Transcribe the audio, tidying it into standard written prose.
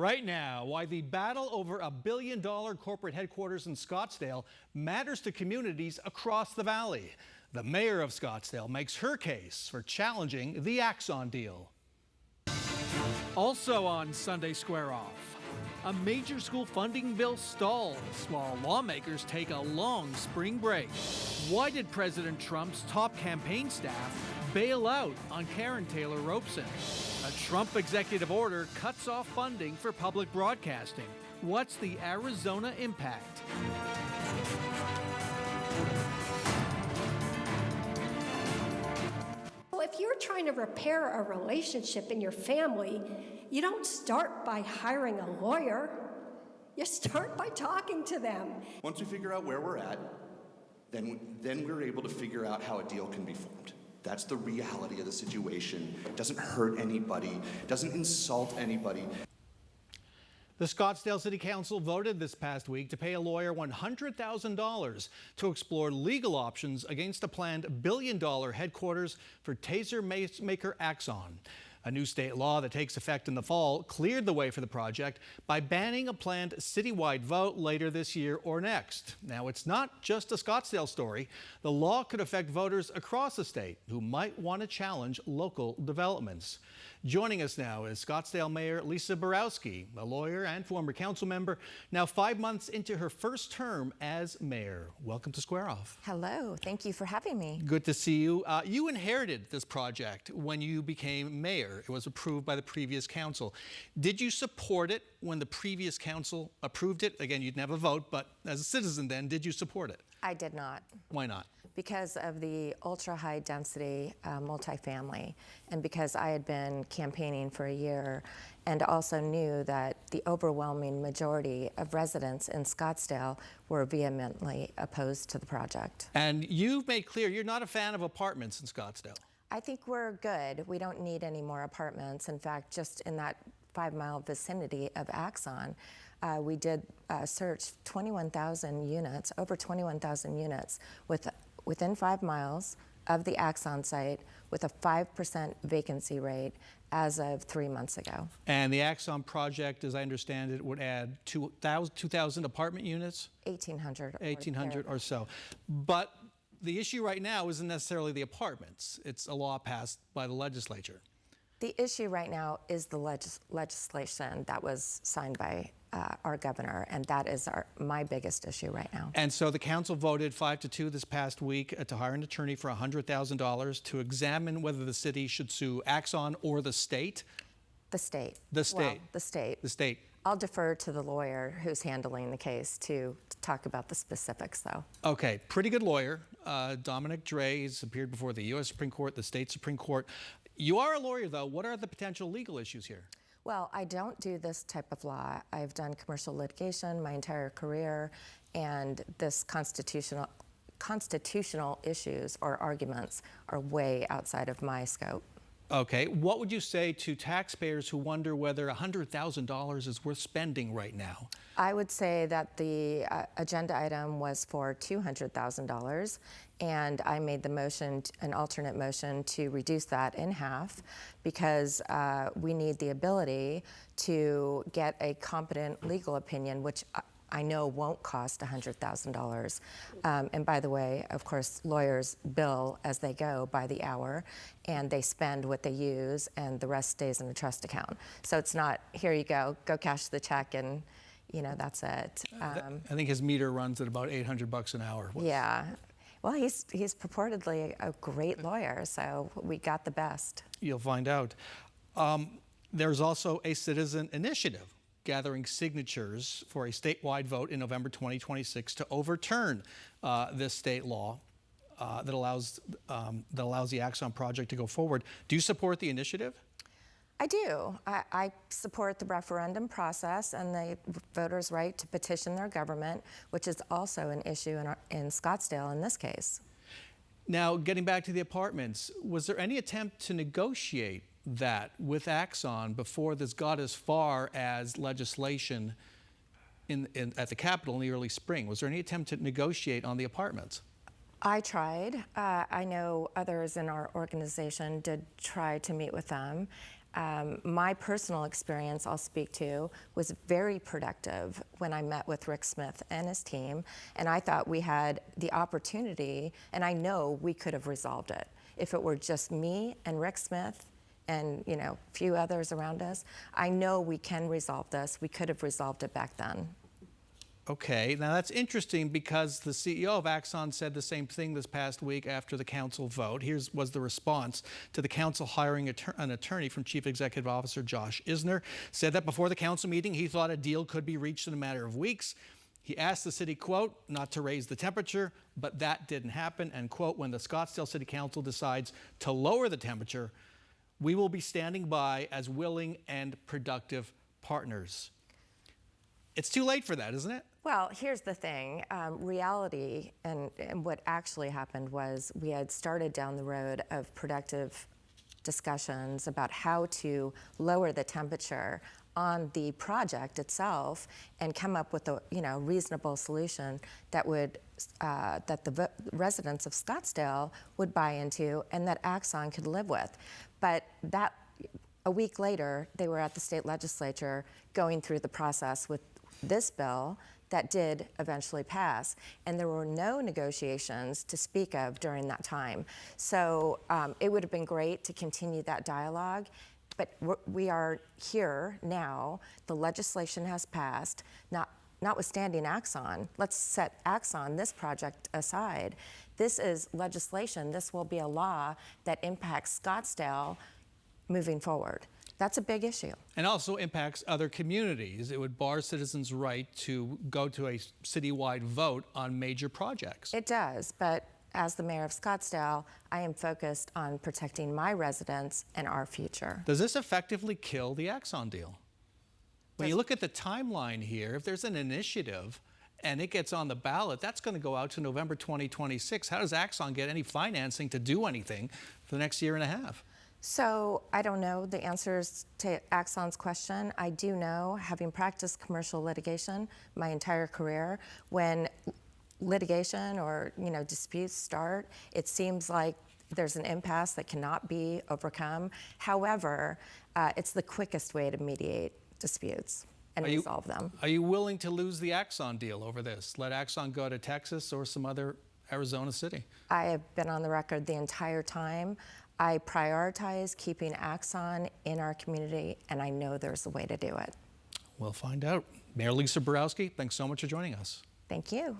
Right now, why the battle over $1 billion corporate headquarters in Scottsdale matters to communities across the valley. The mayor of Scottsdale makes her case for challenging the Axon deal. Also on Sunday Square Off, a major school funding bill stalls while lawmakers take a long spring break. Why did President Trump's top campaign staff bail out on Karen Taylor Robeson? A Trump executive order cuts off funding for public broadcasting. What's the Arizona impact? Well, if you're trying to repair a relationship in your family, you don't start by hiring a lawyer. You start by talking to them. Once we figure out where we're at, then we're able to figure out how a deal can be formed. That's the reality of the situation. It doesn't hurt anybody, doesn't insult anybody. The Scottsdale City Council voted this past week to pay a lawyer $100,000 to explore legal options against a planned $1 billion headquarters for taser maker Axon. A new state law that takes effect in the fall cleared the way for the project by banning a planned citywide vote later this year or next. Now, it's not just a Scottsdale story. The law could affect voters across the state who might want to challenge local developments. Joining us now is Scottsdale Mayor Lisa Borowsky, a lawyer and former council member, now 5 months into her first term as mayor. Welcome to Square Off. Hello, thank you for having me. Good to see you. You inherited this project when you became mayor. It was approved by the previous council. Did you support it when the previous council approved it? Again, you'd never vote, but as a citizen then, did you support it? I did not. Why not? Because of the ultra-high density multifamily, and because I had been campaigning for a year and also knew that the overwhelming majority of residents in Scottsdale were vehemently opposed to the project. And you've made clear you're not a fan of apartments in Scottsdale. I think we're good. We don't need any more apartments. In fact, just in that 5-mile vicinity of Axon, we did search 21,000 units, over 21,000 units within 5 miles of the Axon site with a 5% vacancy rate as of 3 months ago. And the Axon project, as I understand it, would add 2,000 apartment units? 1,800. 1,800 or so. But the issue right now isn't necessarily the apartments. It's a law passed by the legislature. The issue right now is the legislation that was signed by our governor, and that is my biggest issue right now. And so the council voted 5-2 this past week to hire an attorney for $100,000 to examine whether the city should sue Axon or the state. The state. The state. Well, the state. The state. I'll defer to the lawyer who's handling the case to talk about the specifics, though. Okay, pretty good lawyer. Dominic Dre has appeared before the U.S. Supreme Court, the state Supreme Court. You are a lawyer, though. What are the potential legal issues here? Well, I don't do this type of law. I've done commercial litigation my entire career, and this constitutional issues or arguments are way outside of my scope. Okay, what would you say to taxpayers who wonder whether $100,000 is worth spending right now? I would say that the agenda item was for $200,000, and I made the motion, an alternate motion, to reduce that in half because we need the ability to get a competent legal opinion, which I know won't cost $100,000. And by the way, of course, lawyers bill as they go by the hour, and they spend what they use, and the rest stays in a trust account. So it's not, here you go cash the check, and that's it. I think his meter runs at about $800 an hour. Yeah. Well, he's purportedly a great lawyer, so we got the best. You'll find out. There's also a citizen initiative gathering signatures for a statewide vote in November 2026 to overturn this state law that allows the Axon project to go forward. Do you support the initiative? I do. I support the referendum process and the voters' right to petition their government, which is also an issue in Scottsdale in this case. Now, getting back to the apartments, was there any attempt to negotiate that with Axon before this got as far as legislation at the Capitol in the early spring? Was there any attempt to negotiate on the apartments? I tried. I know others in our organization did try to meet with them. My personal experience, I'll speak to, was very productive when I met with Rick Smith and his team, and I thought we had the opportunity, and I know we could have resolved it. If it were just me and Rick Smith and a few others around us, I know we can resolve this. We could have resolved it back then. Okay, now that's interesting because the CEO of Axon said the same thing this past week after the council vote. Was the response to the council hiring an attorney from Chief Executive Officer Josh Isner. Said that before the council meeting, he thought a deal could be reached in a matter of weeks. He asked the city, quote, not to raise the temperature, but that didn't happen. And, quote, when the Scottsdale City Council decides to lower the temperature, we will be standing by as willing and productive partners. It's too late for that, isn't it? Well, here's the thing. Reality and what actually happened was we had started down the road of productive discussions about how to lower the temperature on the project itself and come up with a reasonable solution that would that the residents of Scottsdale would buy into and that Axon could live with. But that a week later, they were at the state legislature going through the process with this bill that did eventually pass, and there were no negotiations to speak of during that time. So it would have been great to continue that dialogue, but we are here now. The legislation has passed, notwithstanding Axon. Let's set Axon, this project, aside. This is legislation. This will be a law that impacts Scottsdale moving forward. That's a big issue. And also impacts other communities. It would bar citizens' right to go to a citywide vote on major projects. It does, but as the mayor of Scottsdale, I am focused on protecting my residents and our future. Does this effectively kill the Axon deal? When you look at the timeline here, if there's an initiative and it gets on the ballot, that's going to go out to November 2026. How does Axon get any financing to do anything for the next year and a half? So I don't know the answers to Axon's question. I do know, having practiced commercial litigation my entire career, when litigation or disputes start, it seems like there's an impasse that cannot be overcome. However, it's the quickest way to mediate disputes and resolve them. Are you willing to lose the Axon deal over this? Let Axon go to Texas or some other Arizona city? I have been on the record the entire time. I prioritize keeping Axon in our community, and I know there's a way to do it. We'll find out. Mayor Lisa Borowsky, thanks so much for joining us. Thank you.